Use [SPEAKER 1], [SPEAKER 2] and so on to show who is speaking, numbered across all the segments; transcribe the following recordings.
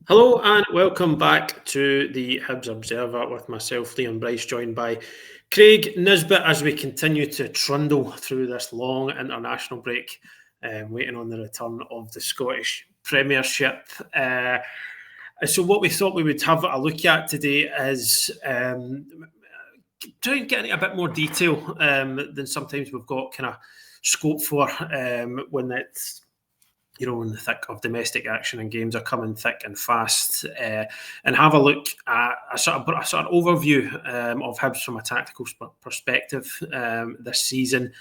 [SPEAKER 1] Hello and welcome back to the Hibs Observer with myself, Liam Bryce, joined by Craig Nisbet as we continue to trundle through this long international break, waiting on the return of the Scottish Premiership. So what we thought we would have a look at today is try and get into a bit more detail than sometimes we've got kind of scope for when it's in the thick of domestic action and games are coming thick and fast, and have a look at a sort of overview of Hibs from a tactical perspective this season.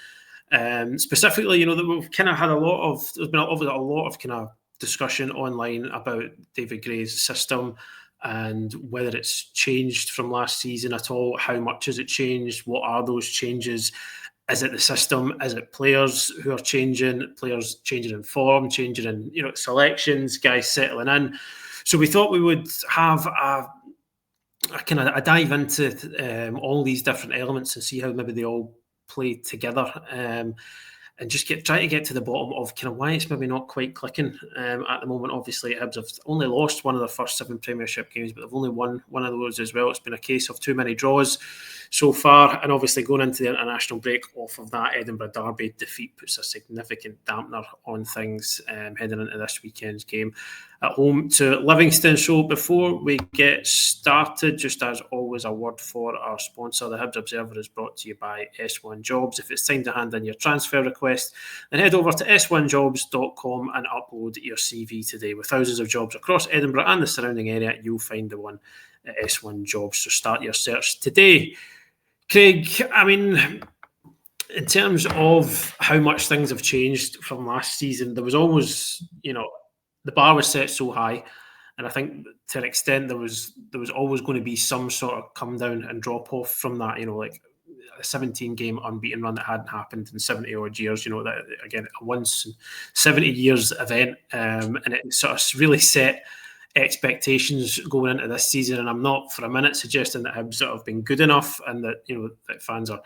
[SPEAKER 1] Specifically, that we've kind of had there's been a lot of kind of discussion online about David Gray's system and whether it's changed from last season at all. How much has it changed? What are those changes? Is it the system? Is it players who are changing? Players changing in form, changing in selections, guys settling in. So we thought we would have a kind of a dive into all these different elements and see how maybe they all play together. And just try to get to the bottom of kind of why it's maybe not quite clicking at the moment. Obviously, Hibs have only lost one of their first 7 Premiership games, but they've only won one of those as well. It's been a case of too many draws so far, and obviously going into the international break off of that Edinburgh Derby defeat puts a significant dampener on things heading into this weekend's game at home to Livingston. So before we get started, just as always, a word for our sponsor. The Hibs Observer is brought to you by S1 Jobs. If it's time to hand in your transfer request, then head over to s1jobs.com and upload your CV today. With thousands of jobs across Edinburgh and the surrounding area, you'll find the one at S1 Jobs. So start your search today. Craig, I mean, in terms of how much things have changed from last season, there was always, the bar was set so high, and I think to an extent there was always going to be some sort of come down and drop off from that. Like a 17-game unbeaten run that hadn't happened in 70 odd years. That again a once in 70 years event, and it sort of really set expectations going into this season. And I'm not for a minute suggesting that Hibs have been good enough and that that fans are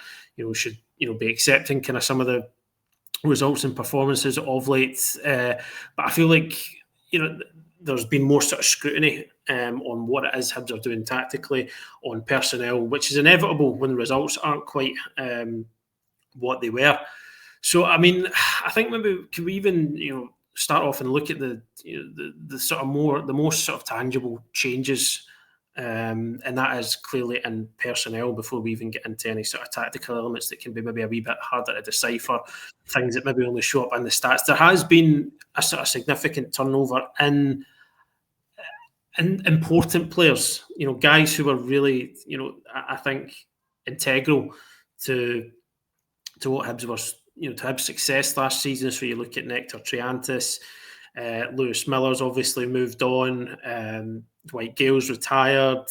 [SPEAKER 1] should be accepting kind of some of the results and performances of late. But I feel like there's been more sort of scrutiny on what it is Hibs are doing tactically, on personnel, which is inevitable when the results aren't quite what they were. So I mean, I think maybe can we even start off and look at the sort of the most sort of tangible changes, and that is clearly in personnel before we even get into any sort of tactical elements that can be maybe a wee bit harder to decipher, things that maybe only show up in the stats. There has been a sort of significant turnover in important players, guys who are really, I think, integral to what Hibs was, to Hibs' success last season. So you look at Nectar Triantis, Lewis Miller's obviously moved on, Dwight Gale's retired.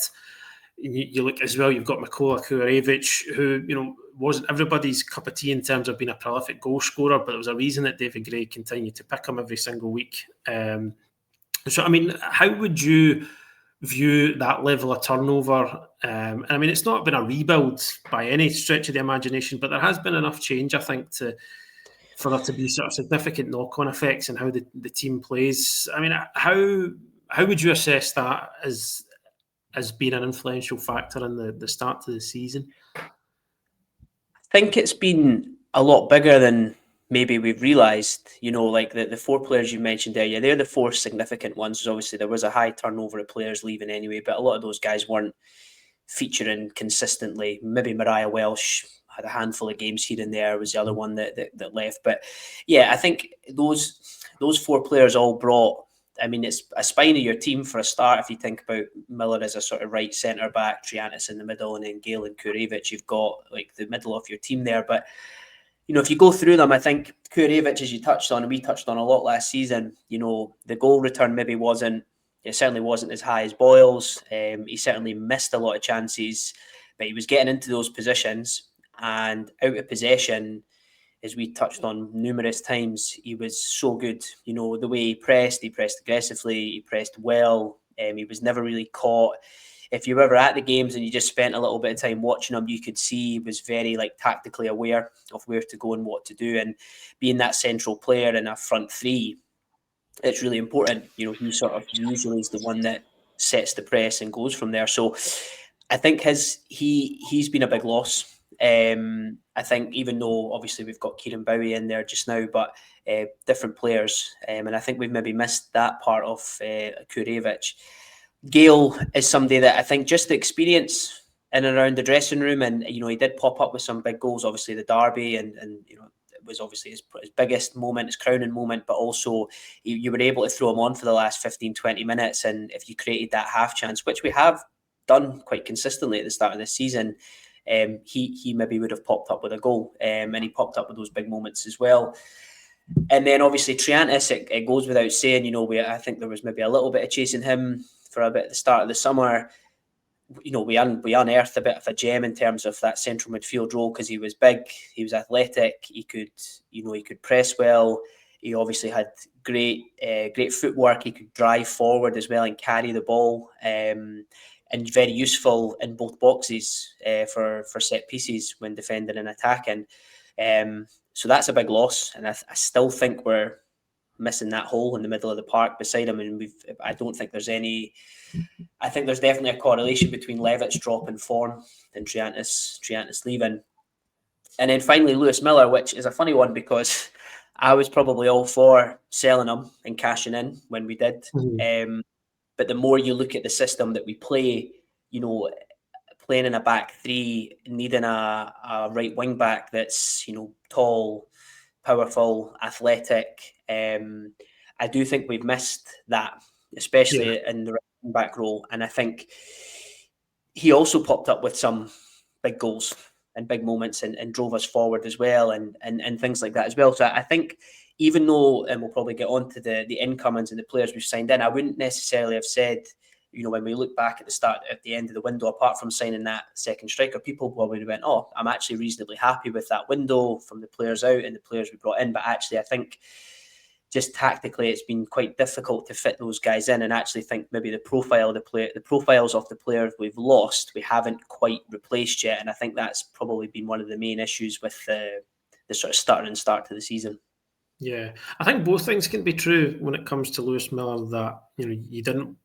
[SPEAKER 1] You look as well, you've got Mikola Kurevic, who, wasn't everybody's cup of tea in terms of being a prolific goal scorer, but there was a reason that David Gray continued to pick him every single week. So, I mean, how would you view that level of turnover? And I mean, it's not been a rebuild by any stretch of the imagination, but there has been enough change, I think, for there to be sort of significant knock-on effects in how the team plays. I mean, how would you assess that as being an influential factor in the start to the season?
[SPEAKER 2] I think it's been a lot bigger than maybe we've realised. Like the 4 players you mentioned there, they're the 4 significant ones. Obviously, there was a high turnover of players leaving anyway, but a lot of those guys weren't featuring consistently. Maybe Mariah Welsh had a handful of games here and there, was the other one that left. But yeah, I think those 4 players all brought, I mean, it's a spine of your team for a start. If you think about Miller as a sort of right centre back, Triantis in the middle, and then Gale and Kurevic, you've got like the middle of your team there. But if you go through them, I think Kurevic, as you touched on, and we touched on a lot last season, the goal return maybe certainly wasn't as high as Boyle's. He certainly missed a lot of chances, but he was getting into those positions, and out of possession, as we touched on numerous times, he was so good. The way he pressed aggressively, he pressed well. He was never really caught. If you were ever at the games and you just spent a little bit of time watching him, you could see he was very tactically aware of where to go and what to do. And being that central player in a front 3, it's really important. You know, he sort of usually is the one that sets the press and goes from there. So I think he's been a big loss. I think even though obviously we've got Kieran Bowie in there just now, but different players, and I think we've maybe missed that part of Kurevich. Gale is somebody that I think just the experience in and around the dressing room, and you know he did pop up with some big goals. Obviously the derby, and you know it was obviously his biggest moment, his crowning moment, but also you were able to throw him on for the last 15, 20 minutes, and if you created that half chance, which we have done quite consistently at the start of this season, he maybe would have popped up with a goal, and he popped up with those big moments as well. And then obviously Triantis, it goes without saying, you know, I think there was maybe a little bit of chasing him for a bit at the start of the summer. You know, we unearthed a bit of a gem in terms of that central midfield role because he was big, he was athletic, he could press well. He obviously had great footwork. He could drive forward as well and carry the ball, and very useful in both boxes for set pieces when defending and attacking. So that's a big loss, and I still think we're missing that hole in the middle of the park beside him. And I don't think there's any. I think there's definitely a correlation between Levitt's drop in form and Triantis leaving. And then finally Lewis Miller, which is a funny one because I was probably all for selling him and cashing in when we did. Mm-hmm. But the more you look at the system that we play, you know, playing in a back three, needing a right wing back that's, you know, tall, powerful, athletic. I do think we've missed that, especially in the right wing back role. And I think he also popped up with some big goals and big moments and drove us forward as well and things like that as well. So I think even though, and we'll probably get on to the incomings and the players we've signed in, I wouldn't necessarily have said, you know, when we look back at the end of the window, apart from signing that second striker, people probably went, oh, I'm actually reasonably happy with that window from the players out and the players we brought in. But actually, I think just tactically, it's been quite difficult to fit those guys in, and actually think maybe the profiles of the players we've lost, we haven't quite replaced yet. And I think that's probably been one of the main issues with the sort of start to the season.
[SPEAKER 1] Yeah, I think both things can be true when it comes to Lewis Miller. That, you know,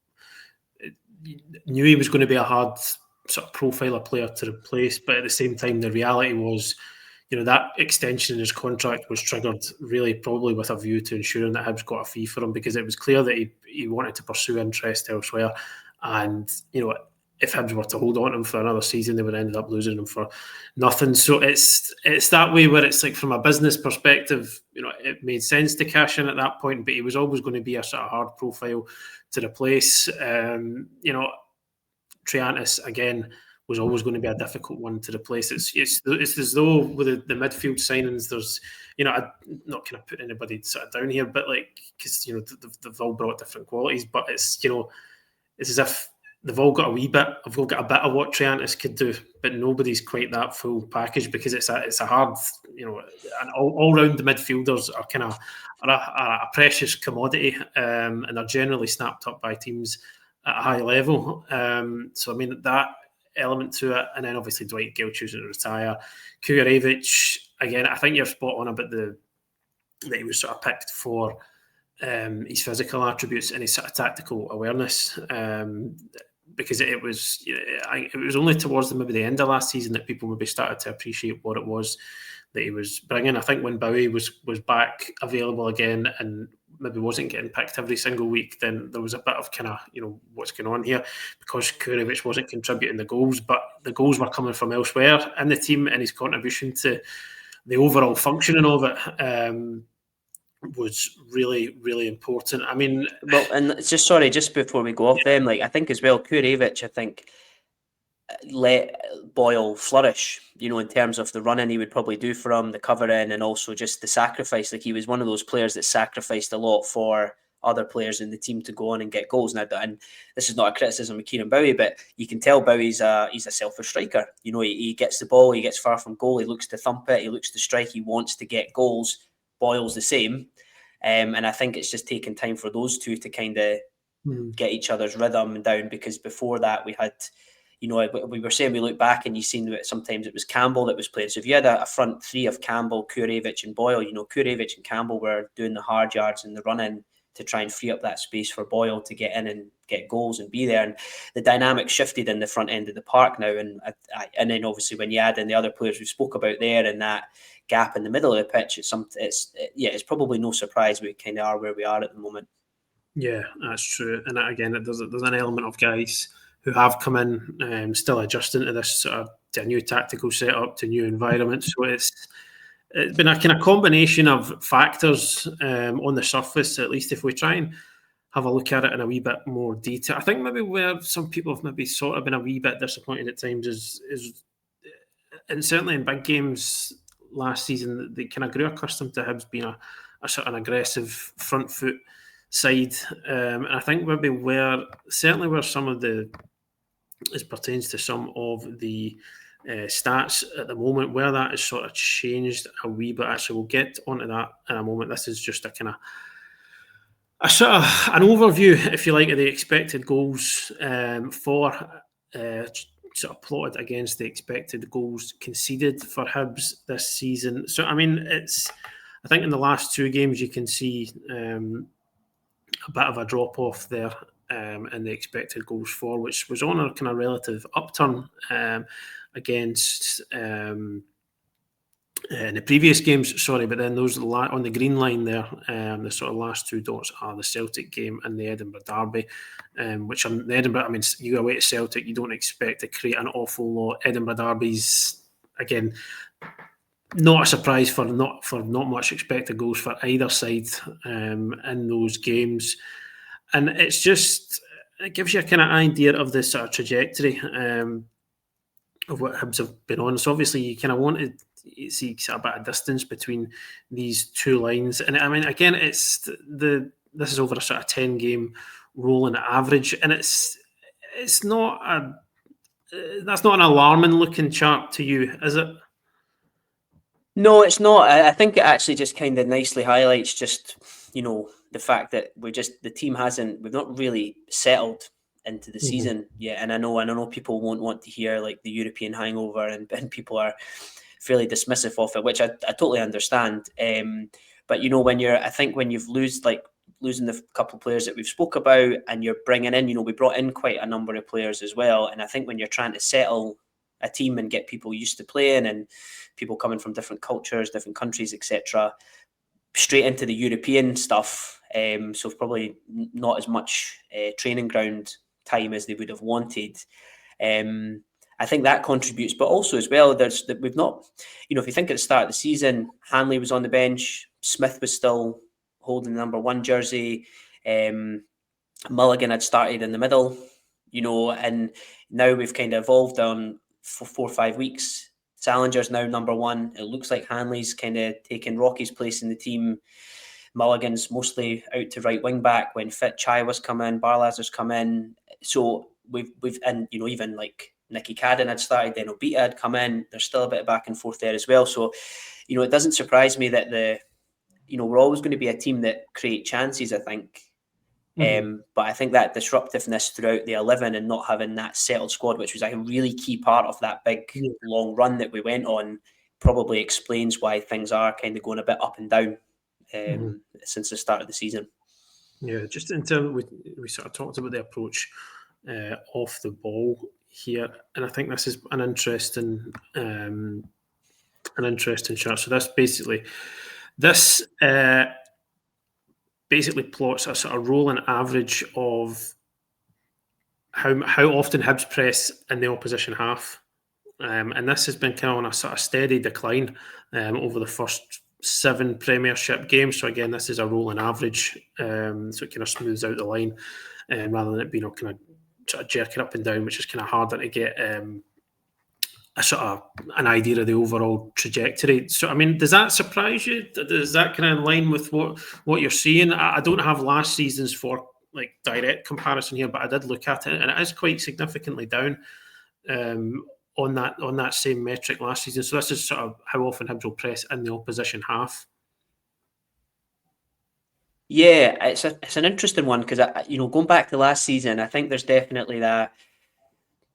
[SPEAKER 1] you knew he was going to be a hard sort of profiler player to replace, but at the same time, the reality was, you know, that extension in his contract was triggered really probably with a view to ensuring that Hibs got a fee for him, because it was clear that he wanted to pursue interest elsewhere. And, you know, if Hibs were to hold on to him for another season, they would end up losing him for nothing. So it's that way where it's like, from a business perspective, you know, it made sense to cash in at that point, but he was always going to be a sort of hard profile to replace. You know, Triantis, again, was always going to be a difficult one to replace. It's as though with the midfield signings, there's, you know, I'm not going to put anybody sort of down here, but like, because, you know, they've all brought different qualities, but it's, you know, it's as if they've all got a wee bit. I've all got a bit of what Triantis could do, but nobody's quite that full package, because it's a hard, you know, and all round the midfielders are kind of a precious commodity, and they're generally snapped up by teams at a high level. So I mean, that element to it, and then obviously Dwight Gale choosing to retire. Kurevich, again, I think you're spot on about that he was sort of picked for his physical attributes and his sort of tactical awareness, because it was only towards maybe the end of last season that people maybe started to appreciate what it was that he was bringing. I think when Bowie was back available again and maybe wasn't getting picked every single week, then there was a bit of kind of, you know, what's going on here, because Kurevich wasn't contributing the goals, but the goals were coming from elsewhere in the team, and his contribution to the overall functioning of it was really, really important. I mean,
[SPEAKER 2] well, and just before we go off them, like, I think as well, Kurevich, I think, let Boyle flourish, you know, in terms of the running he would probably do for him, the covering, and also just the sacrifice. Like, he was one of those players that sacrificed a lot for other players in the team to go on and get goals. Now, and this is not a criticism of Kieran Bowie, but you can tell Bowie's he's a selfish striker. You know, he gets the ball, he gets far from goal, he looks to thump it, he looks to strike, he wants to get goals. Boyle's the same. And I think it's just taken time for those two to kind of get each other's rhythm down, because before that we had, you know, we were saying, we look back and you've seen that sometimes it was Campbell that was playing. So if you had a front three of Campbell, Kurevich and Boyle, you know, Kurevich and Campbell were doing the hard yards and the running, to try and free up that space for Boyle to get in and get goals and be there. And the dynamic shifted in the front end of the park now. And then obviously when you add in the other players we spoke about there and that gap in the middle of the pitch, it's probably no surprise we kind of are where we are at the moment.
[SPEAKER 1] Yeah, that's true. And again, there's an element of guys who have come in, still adjusting to this to a new tactical setup, to new environment. So it's been a kind of combination of factors on the surface. At least if we try and have a look at it in a wee bit more detail, I think maybe where some people have maybe sort of been a wee bit disappointed at times is and certainly in big games last season, they kind of grew accustomed to Hibs being a sort of an aggressive front foot side, and I think maybe where some of as pertains to some of the stats at the moment, where that has sort of changed a wee bit. Actually, we'll get onto that in a moment. This is just a kind of a sort of an overview, if you like, of the expected goals for sort of plotted against the expected goals conceded for Hibs this season. So I mean, I think in the last two games you can see a bit of a drop off there in the expected goals for, which was on a kind of relative upturn against in the previous games. Sorry, but then those on the green line there, the sort of last two dots are the Celtic game and the Edinburgh derby, which on the Edinburgh, I mean, you go away to Celtic, you don't expect to create an awful lot. Edinburgh derbies, again, not a surprise for not much expected goals for either side in those games. And it gives you a kind of idea of the sort of trajectory of what Hibs have been on. So obviously you kind of wanted to see sort of a bit of distance between these two lines. And I mean, again, this is over a sort of 10-game rolling average, and that's not an alarming looking chart to you, is it?
[SPEAKER 2] No, it's not. I think it actually just kind of nicely highlights just, the fact that we've not really settled into the season yet. And I know people won't want to hear like the European hangover and people are fairly dismissive of it, which I totally understand. But when you've losing the couple of players that we've spoke about and you're bringing in, we brought in quite a number of players as well. And I think when you're trying to settle a team and get people used to playing and people coming from different cultures, different countries, etc., straight into the European stuff. So probably not as much training ground time as they would have wanted. I think that contributes, but also as well, we've not, if you think at the start of the season, Hanley was on the bench, Smith was still holding the number 1 jersey, Mulligan had started in the middle, and now we've kind of evolved on for 4 or 5 weeks. Salinger's now number 1. It looks like Hanley's kind of taken Rocky's place in the team. Mulligan's mostly out to right wing back when fit. Chai was come in, Barlazer's come in. So we've and even like Nicky Cadden had started, then Obita had come in. There's still a bit of back and forth there as well. So it doesn't surprise me that we're always going to be a team that create chances, I think. But I think that disruptiveness throughout the 11 and not having that settled squad, which was a really key part of that big long run that we went on, probably explains why things are kind of going a bit up and down since the start of the season. Yeah,
[SPEAKER 1] just in terms we sort of talked about the approach off the ball here, and I think this is an interesting chart. So this basically plots a sort of rolling average of how often Hibs press in the opposition half. And this has been kind of on a sort of steady decline over the first 7 Premiership games. So again, this is a rolling average. So it kind of smooths out the line rather than it being kind of sort of jerking up and down, which is kind of harder to get a sort of an idea of the overall trajectory. So, I mean, does that surprise you? Is that kind of in line with what you're seeing? I don't have last season's for like direct comparison here, but I did look at it, and it is quite significantly down on that same metric last season. So this is sort of how often Hibs will press in the opposition half.
[SPEAKER 2] Yeah, it's an interesting one because going back to last season, I think there's definitely that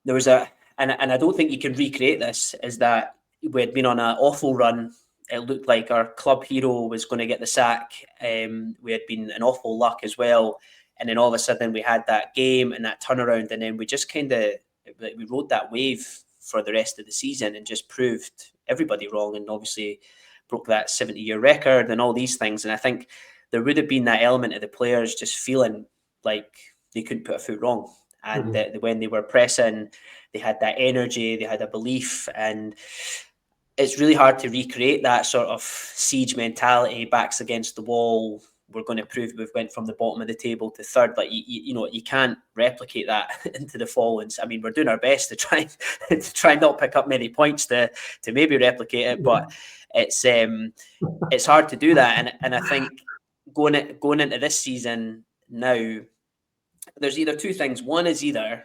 [SPEAKER 2] there was and I don't think you can recreate this, is that we had been on an awful run it looked like our club hero was going to get the sack. We had been in awful luck as well. And then all of a sudden we had that game and that turnaround. And then we just kind of, we rode that wave for the rest of the season and just proved everybody wrong. And obviously broke that 70-year record and all these things. And I think there would have been that element of the players just feeling like they couldn't put a foot wrong. And that when they were pressing, they had that energy, they had a belief. And it's really hard to recreate that sort of siege mentality, backs against the wall. We're going to prove we've went from the bottom of the table to third. Like you can't replicate that into the Fallons. I mean, we're doing our best to try and not pick up many points to maybe replicate it, but it's hard to do that. And I think going into this season now, there's either two things. One is either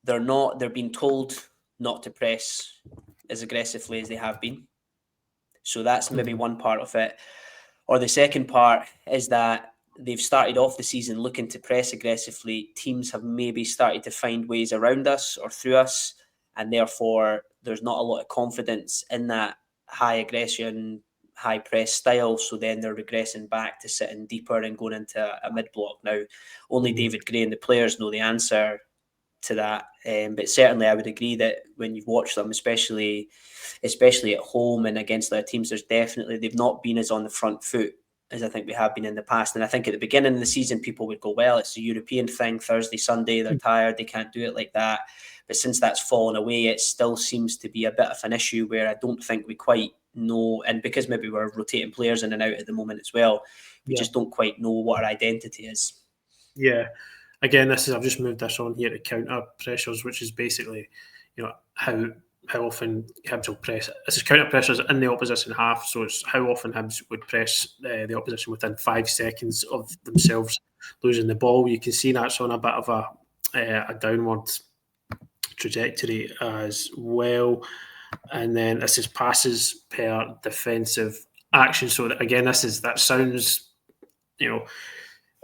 [SPEAKER 2] they're being told not to press as aggressively as they have been. So that's maybe one part of it. Or the second part is that they've started off the season looking to press aggressively. Teams have maybe started to find ways around us or through us, and therefore there's not a lot of confidence in that high aggression, high press style. So then they're regressing back to sitting deeper and going into a mid-block. Now, only David Gray and the players know the answer to that. But certainly I would agree that when you've watched them, especially at home and against their teams, they've not been as on the front foot as I think we have been in the past. And I think at the beginning of the season, people would go, well, it's a European thing, Thursday, Sunday, they're tired, they can't do it like that. But since that's fallen away, it still seems to be a bit of an issue where I don't think we quite know, and because maybe we're rotating players in and out at the moment as well, we just don't quite know what our identity is.
[SPEAKER 1] Yeah. Again, I've just moved this on here to counter pressures, which is basically, how often Hibs will press. This is counter pressures in the opposition half, so it's how often Hibs would press the opposition within 5 seconds of themselves losing the ball. You can see that's on a bit of a downward trajectory as well. And then this is passes per defensive action. So again, that sounds,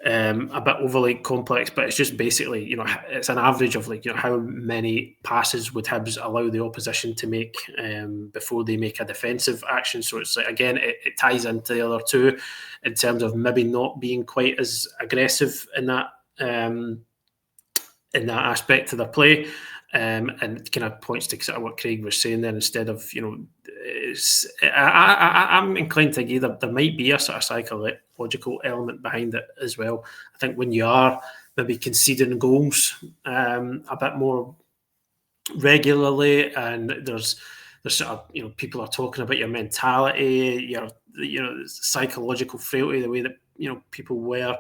[SPEAKER 1] a bit overly complex, but it's just basically, it's an average of how many passes would Hibs allow the opposition to make before they make a defensive action. So it's again, it ties into the other two in terms of maybe not being quite as aggressive in that aspect of the play. And kind of points to sort of what Craig was saying there, instead of, I'm inclined to agree that there might be a sort of psychological element behind it as well. I think when you are maybe conceding goals a bit more regularly, and there's sort of, people are talking about your mentality, your psychological frailty, the way that, people were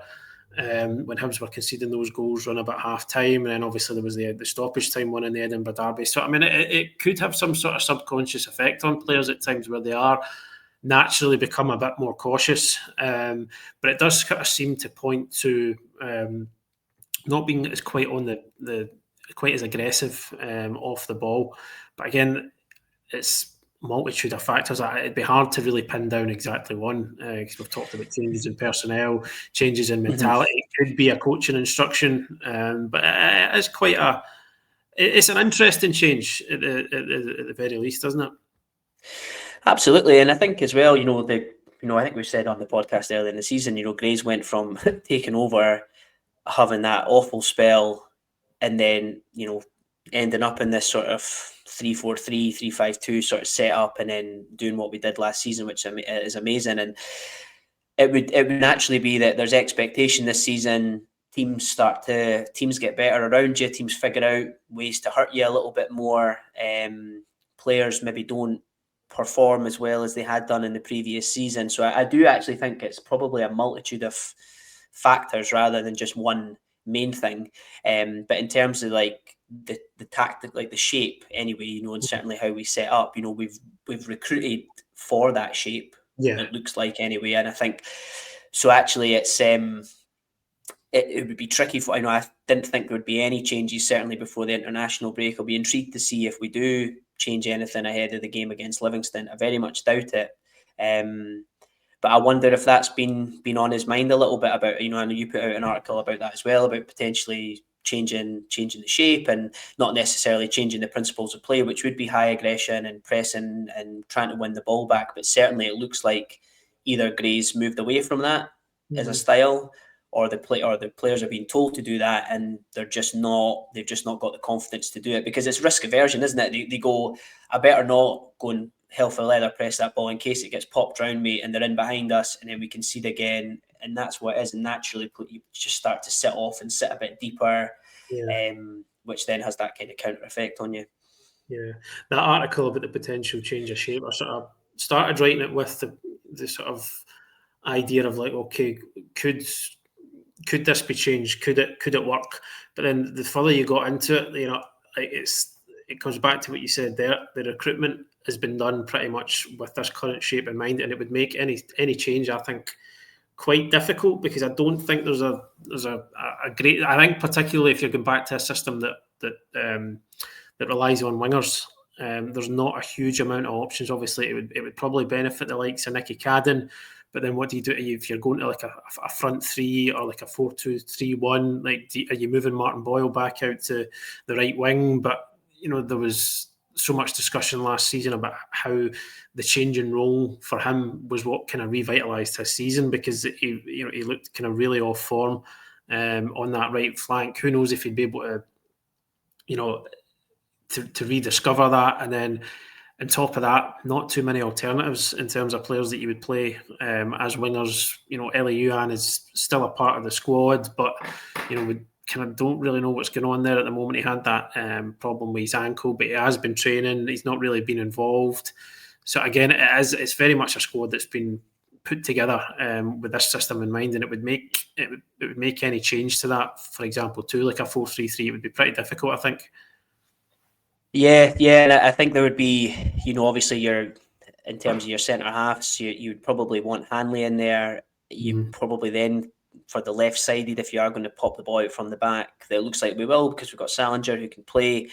[SPEAKER 1] when Hibs were conceding those goals run about half time, and then obviously there was the stoppage time one in the Edinburgh Derby. So I mean, it could have some sort of subconscious effect on players at times where they are naturally become a bit more cautious. But it does kind of seem to point to not being as quite on the quite as aggressive off the ball. But again, it's multitude of factors. It'd be hard to really pin down exactly one, because we've talked about changes in personnel, changes in mentality. It could be a coaching instruction, but it's it's an interesting change at the very least, isn't it?
[SPEAKER 2] Absolutely, and I think as well, I think we said on the podcast earlier in the season, Grays went from taking over, having that awful spell, and then ending up in this sort of 3-4-3, 3-5-2 sort of setup, and then doing what we did last season, which is amazing. And it would naturally be that there's expectation this season. Teams get better around you. Teams figure out ways to hurt you a little bit more. Players maybe don't perform as well as they had done in the previous season. So I do actually think it's probably a multitude of factors rather than just one main thing. But in terms of the tactic, the shape anyway, and certainly how we set up, we've recruited for that shape. Yeah, it looks like anyway. And I think so actually it's it would be tricky for, I didn't think there would be any changes certainly before the international break. I'll be intrigued to see if we do change anything ahead of the game against Livingston. I very much doubt it. But I wonder if that's been on his mind a little bit about, I know you put out an article about that as well, about potentially changing the shape and not necessarily changing the principles of play, which would be high aggression and pressing and trying to win the ball back. But certainly it looks like either Gray's moved away from that as a style, or the players are being told to do that, and they've just not got the confidence to do it, because it's risk aversion, isn't it? They go, I better not go and hell for leather press that ball in case it gets popped round me and they're in behind us and then we concede again. And that's what it is. And naturally you just start to sit off and sit a bit deeper, which then has that kind of counter effect on you.
[SPEAKER 1] Yeah, that article about the potential change of shape, I sort of started writing it with the sort of idea of like, okay, could this be changed? Could it work? But then the further you got into it, you know, it comes back to what you said there. The recruitment has been done pretty much with this current shape in mind, and it would make any change, I think, quite difficult, because I don't think there's a great. I think particularly if you're going back to a system that relies on wingers, there's not a huge amount of options. Obviously, it would probably benefit the likes of Nicky Cadden. But then what do you do if you're going to like a front three or like a 4-2-3-1? Like, are you moving Martin Boyle back out to the right wing? But, you know, there was so much discussion last season about how the change in role for him was what kind of revitalised his season, because he looked kind of really off form on that right flank. Who knows if he'd be able to, you know, to rediscover that. And then on top of that, not too many alternatives in terms of players that you would play as wingers. You know, Ellie Yuan is still a part of the squad, but, you know, we kind of don't really know what's going on there at the moment. He had that problem with his ankle, but he has been training. He's not really been involved. So again, it's very much a squad that's been put together with this system in mind, and it would make any change to that, for example, to like a 4-3-3, it would be pretty difficult, I think.
[SPEAKER 2] Yeah, and I think there would be, you know, obviously in terms of your centre halves, you'd probably want Hanley in there. You probably then, for the left sided, if you are going to pop the ball out from the back, that looks like we will, because we've got Salinger who can play.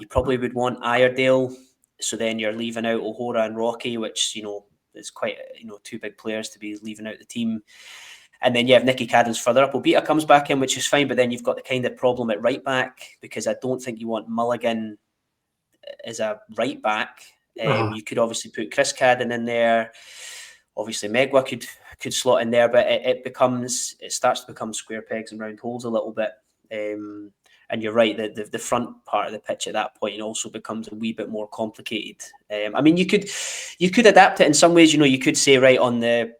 [SPEAKER 2] You probably would want Iredale, so then you're leaving out O'Hora and Rocky, which, you know, is quite, you know, two big players to be leaving out the team. And then you have Nicky Cadden's further up. Obita comes back in, which is fine, but then you've got the kind of problem at right back, because I don't think you want Mulligan as a right back. You could obviously put Chris Cadden in there. Obviously Megwa could slot in there, but it starts to become square pegs and round holes a little bit. And you're right, the front part of the pitch at that point also becomes a wee bit more complicated. I mean, you could adapt it in some ways. You know, you could say, right, on the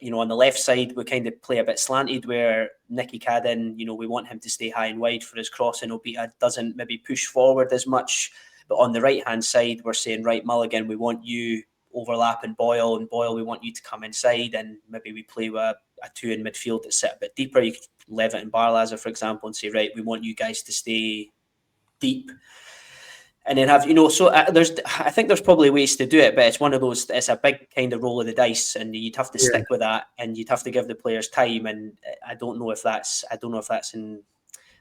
[SPEAKER 2] left side, we kind of play a bit slanted, where Nicky Cadden, you know, we want him to stay high and wide for his crossing. Obita doesn't maybe push forward as much. But on the right-hand side, we're saying, right, Mulligan, we want you overlapping Boyle, and Boyle, we want you to come inside, and maybe we play with a two in midfield that sit a bit deeper. You could Levitt and Barlaza, for example, and say, right, we want you guys to stay deep. And then have, you know, so I think there's probably ways to do it, but it's one of those, it's a big kind of roll of the dice, and you'd have to stick with that, and you'd have to give the players time. And I don't know if that's in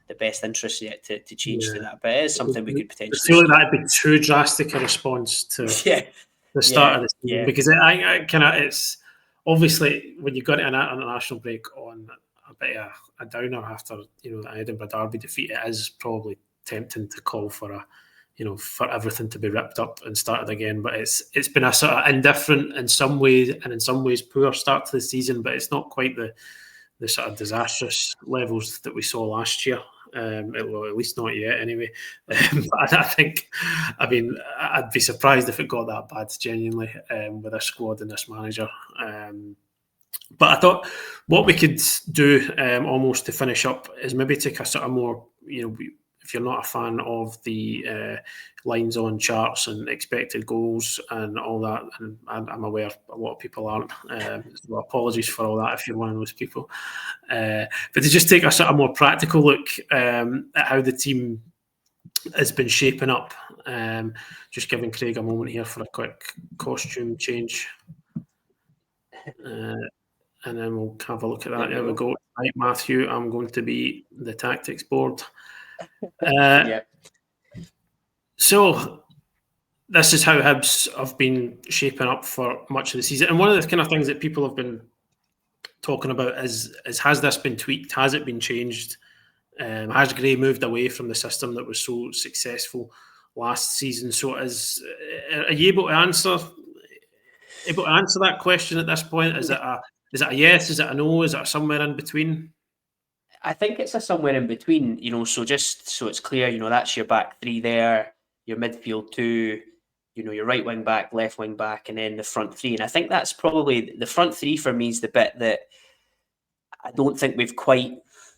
[SPEAKER 2] the best interest yet to change to that, but it is something we could potentially.
[SPEAKER 1] I feel like that'd be too drastic a response to the start of the season, because I kind of, it's obviously when you got an international break on a bit of a downer after, you know, the Edinburgh Derby defeat, it is probably tempting to call for for everything to be ripped up and started again. But it's been a sort of indifferent in some ways, and in some ways poor start to the season, but it's not quite the sort of disastrous levels that we saw last year. Well, at least not yet, anyway. But I think, I mean, I'd be surprised if it got that bad, genuinely, with this squad and this manager. But I thought what we could do almost to finish up is maybe take a sort of more, you know, if you're not a fan of the lines on charts and expected goals and all that, and I'm aware a lot of people aren't, so apologies for all that if you're one of those people. But to just take a sort of more practical look at how the team has been shaping up, just giving Craig a moment here for a quick costume change. And then we'll have a look at that. There we go. Right, Matthew, I'm going to be the tactics board. So this is how Hibs have been shaping up for much of the season. And one of the kind of things that people have been talking about is has this been tweaked? Has it been changed? Has Gray moved away from the system that was so successful last season? So are you able to answer that question at this point? Is it a yes? Is it a no? Is it a somewhere in between?
[SPEAKER 2] I think it's a somewhere in between, you know, so just so it's clear, you know, that's your back three there, your midfield two, you know, your right wing back, left wing back, and then the front three. And I think that's probably the front three for me is the bit that I don't think we've quite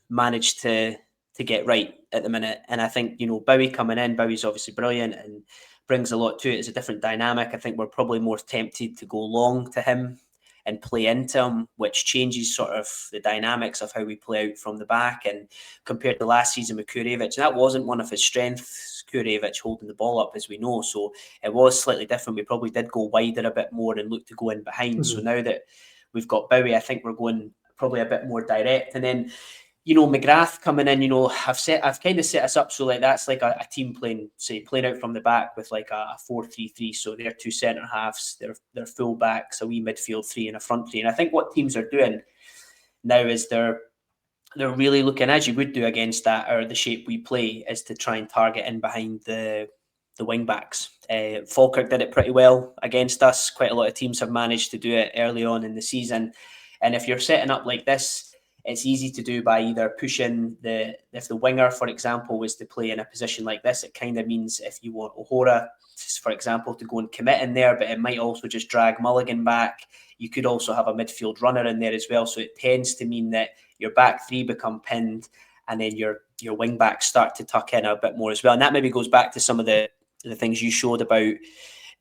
[SPEAKER 2] managed to get right at the minute. And I think, you know, Bowie coming in, Bowie's obviously brilliant and brings a lot to it. It's a different dynamic. I think we're probably more tempted to go long to him and play into him, which changes sort of the dynamics of how we play out from the back. And compared to last season with Kurevich, that wasn't one of his strengths, Kurevich holding the ball up, as we know. So it was slightly different. We probably did go wider a bit more and look to go in behind. Mm-hmm. So now that we've got Bowie, I think we're going probably a bit more direct. And then, you know, McGrath coming in, you know, I've kind of set us up so like that's like a team playing out from the back with like a 4-3-3. So they're two centre halves, they're full backs, a wee midfield three and a front three. And I think what teams are doing now is they're really looking, as you would do against that or the shape we play, is to try and target in behind the wing backs. Falkirk did it pretty well against us. Quite a lot of teams have managed to do it early on in the season. And if you're setting up like this, it's easy to do by either pushing if the winger, for example, was to play in a position like this, it kind of means if you want O'Hora, for example, to go and commit in there, but it might also just drag Mulligan back. You could also have a midfield runner in there as well. So it tends to mean that your back three become pinned and then your wing backs start to tuck in a bit more as well. And that maybe goes back to some of the things you showed about,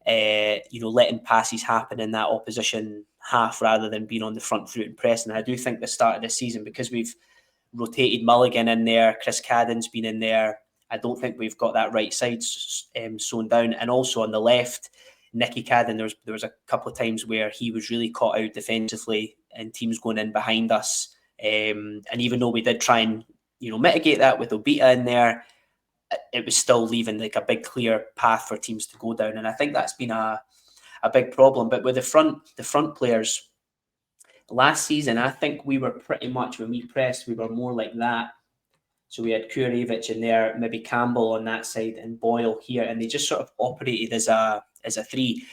[SPEAKER 2] you know, letting passes happen in that opposition half rather than being on the front foot and pressing. I do think the start of this season, because we've rotated Mulligan in there, Chris Cadden's been in there, I don't think we've got that right side sewn down. And also on the left, Nicky Cadden, there was a couple of times where he was really caught out defensively and teams going in behind us. And even though we did try and, you know, mitigate that with Obita in there, it was still leaving like a big clear path for teams to go down. And I think that's been a big problem. But with the front players, last season, I think we were pretty much, when we pressed, we were more like that. So we had Kurevich in there, maybe Campbell on that side and Boyle here, and they just sort of operated as a three.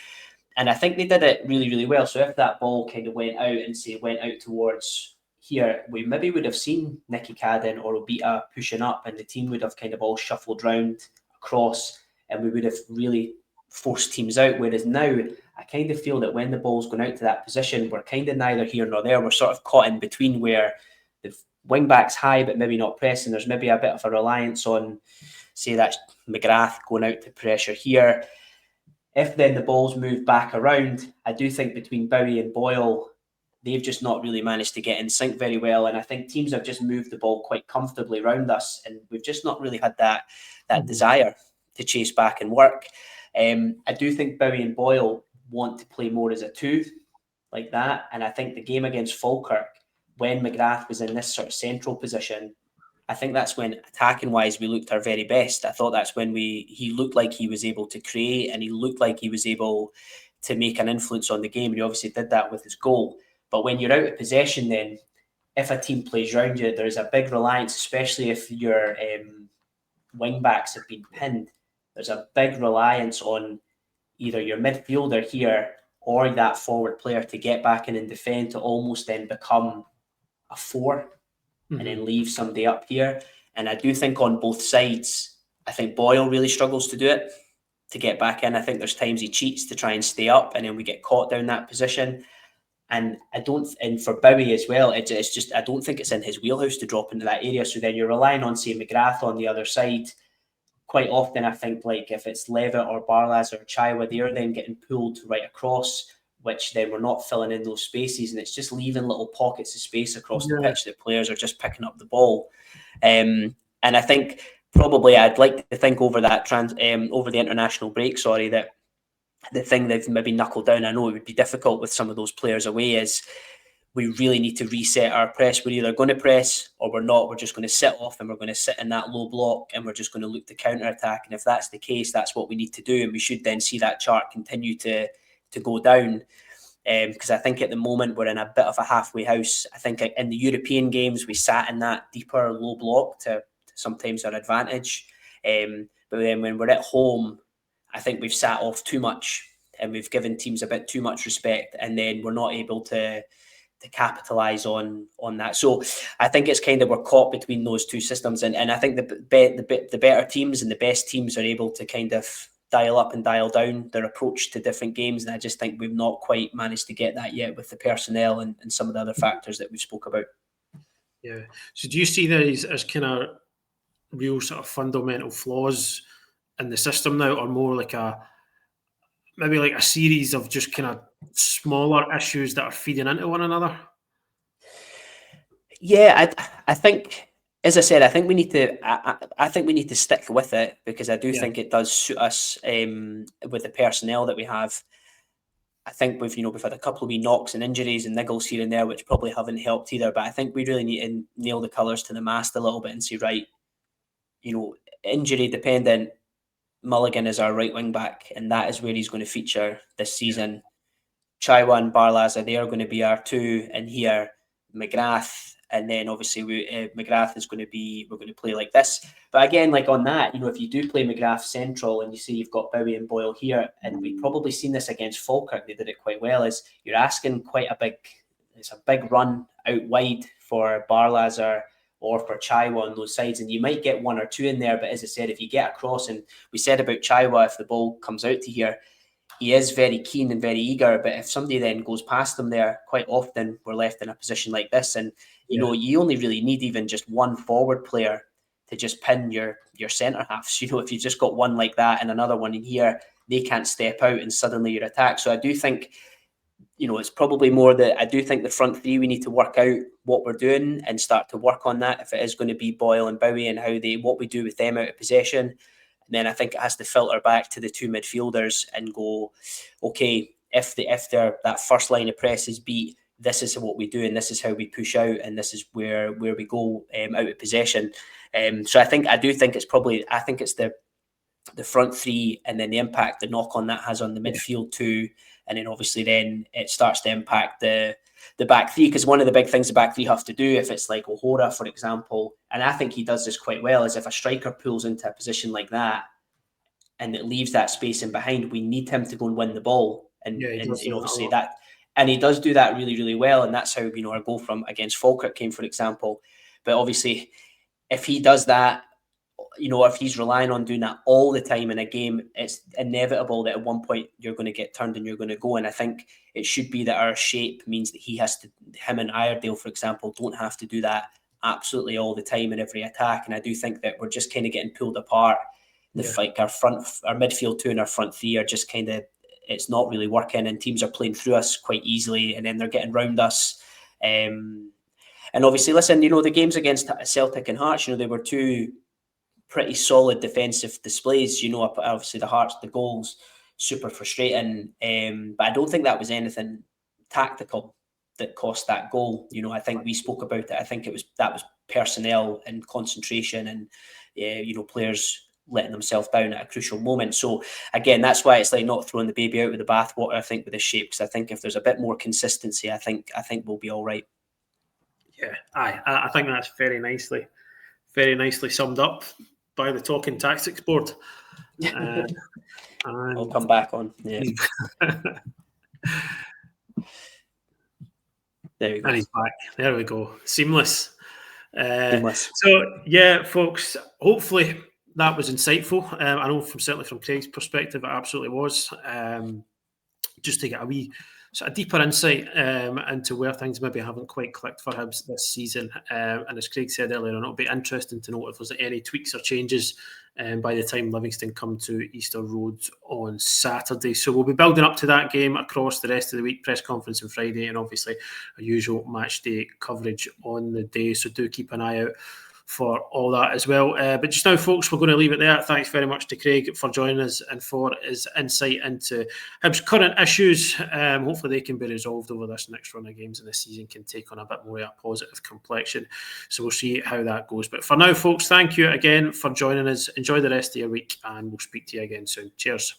[SPEAKER 2] And I think they did it really, really well. So if that ball kind of went out towards here, we maybe would have seen Nicky Cadden or Obita pushing up, and the team would have kind of all shuffled round across, and we would have really forced teams out. Whereas now, I kind of feel that when the ball's going out to that position, we're kind of neither here nor there. We're sort of caught in between where the wing back's high, but maybe not pressing. There's maybe a bit of a reliance on, say, that McGrath going out to pressure here. If then the ball's moved back around, I do think between Bowie and Boyle, they've just not really managed to get in sync very well. And I think teams have just moved the ball quite comfortably around us. And we've just not really had that desire to chase back and work. I do think Bowie and Boyle want to play more as a two like that. And I think the game against Falkirk, when McGrath was in this sort of central position, I think that's when, attacking wise, we looked our very best. I thought that's when he looked like he was able to create, and he looked like he was able to make an influence on the game. And he obviously did that with his goal. But when you're out of possession, then if a team plays around you, there's a big reliance, especially if your wing backs have been pinned. There's a big reliance on either your midfielder here or that forward player to get back in and defend, to almost then become a four and then leave somebody up here. And I do think on both sides, I think Boyle really struggles to do it, to get back in. I think there's times he cheats to try and stay up, and then we get caught down that position. And for Bowie as well, it's just, I don't think it's in his wheelhouse to drop into that area. So then you're relying on, say, McGrath on the other side. Quite often, I think, like if it's Levitt or Barlas or Chaiwa, they're then getting pulled right across, which then we're not filling in those spaces, and it's just leaving little pockets of space across the pitch that players are just picking up the ball. And I think probably I'd like to think over that over the international break, that the thing they've maybe knuckled down, I know it would be difficult with some of those players away, is we really need to reset our press. We're either going to press or we're not. We're just going to sit off and we're going to sit in that low block and we're just going to look to counter-attack. And if that's the case, that's what we need to do. And we should then see that chart continue to go down. Because I think at the moment we're in a bit of a halfway house. I think in the European games, we sat in that deeper low block to sometimes our advantage. But then when we're at home, I think we've sat off too much and we've given teams a bit too much respect, and then we're not able to capitalise on that. So I think it's kind of we're caught between those two systems, and I think the better teams and the best teams are able to kind of dial up and dial down their approach to different games, and I just think we've not quite managed to get that yet with the personnel and some of the other factors that we've spoke about.
[SPEAKER 1] Yeah. So do you see these as kind of real sort of fundamental flaws in the system now, or more like maybe like a series of just kind of smaller issues that are feeding into one another?
[SPEAKER 2] Yeah, I think, as I said, I think we need to. I think we need to stick with it, because I do think it does suit us with the personnel that we have. I think we've had a couple of wee knocks and injuries and niggles here and there, which probably haven't helped either. But I think we really need to nail the colours to the mast a little bit and say, right, injury dependent, Mulligan is our right wing back, and that is where he's going to feature this season. Chaiwa and Barlaza, they are going to be our two in here. McGrath, and then obviously McGrath is going to be, we're going to play like this. But again, like on that, if you do play McGrath central and you see you've got Bowie and Boyle here, and we've probably seen this against Falkirk, they did it quite well, is you're asking it's a big run out wide for Barlaza or for Chaiwa on those sides, and you might get one or two in there. But as I said, if you get across, and we said about Chaiwa, if the ball comes out to here, he is very keen and very eager. But if somebody then goes past them there, quite often we're left in a position like this. And, you only really need even just one forward player to just pin your centre halves. If you've just got one like that and another one in here, they can't step out and suddenly you're attacked. So I do think, it's probably more that I do think the front three, we need to work out what we're doing and start to work on that. If it is going to be Boyle and Bowie and what we do with them out of possession. And then I think it has to filter back to the two midfielders and go, okay, if that first line of press is beat, this is what we do and this is how we push out and this is where we go out of possession. So I do think it's the front three, and then the impact, the knock on that has on the midfield too. And then obviously then it starts to impact the back three, because one of the big things the back three have to do, if it's like O'Hora, for example, and I think he does this quite well, is if a striker pulls into a position like that and it leaves that space in behind, we need him to go and win the ball. And obviously that, and he does do that really, really well. And that's how, our goal from against Falkirk came, for example. But obviously, if he does that, if he's relying on doing that all the time in a game, it's inevitable that at one point you're going to get turned and you're going to go. And I think it should be that our shape means that him and Iredale, for example, don't have to do that absolutely all the time in every attack. And I do think that we're just kind of getting pulled apart. Our midfield two and our front three are just kind of, it's not really working, and teams are playing through us quite easily, and then they're getting round us. And obviously, listen, the games against Celtic and Hearts, they were two pretty solid defensive displays. Obviously the Hearts, the goals, super frustrating. But I don't think that was anything tactical that cost that goal. I think we spoke about it. I think that was personnel and concentration, and players letting themselves down at a crucial moment. So again, that's why it's like not throwing the baby out with the bathwater, I think, with the shape, because I think if there's a bit more consistency, I think we'll be all right.
[SPEAKER 1] Yeah, I think that's very nicely summed up by the Talking Tactics board.
[SPEAKER 2] I'll come back on. Yeah. There we go.
[SPEAKER 1] And he's back. There we go. Seamless. So, yeah, folks, hopefully that was insightful. I know certainly from Craig's perspective, it absolutely was. Just to get a wee sort of deeper insight into where things maybe haven't quite clicked for Hibs this season. And as Craig said earlier on, it'll be interesting to know if there's any tweaks or changes by the time Livingston come to Easter Road on Saturday. So we'll be building up to that game across the rest of the week, press conference on Friday, and obviously a usual match day coverage on the day. So do keep an eye out for all that as well. But just now, folks, we're going to leave it there. Thanks very much to Craig for joining us and for his insight into Hibs' current issues. Hopefully they can be resolved over this next run of games and the season can take on a bit more of a positive complexion. So we'll see how that goes. But for now, folks, thank you again for joining us. Enjoy the rest of your week and we'll speak to you again soon. Cheers.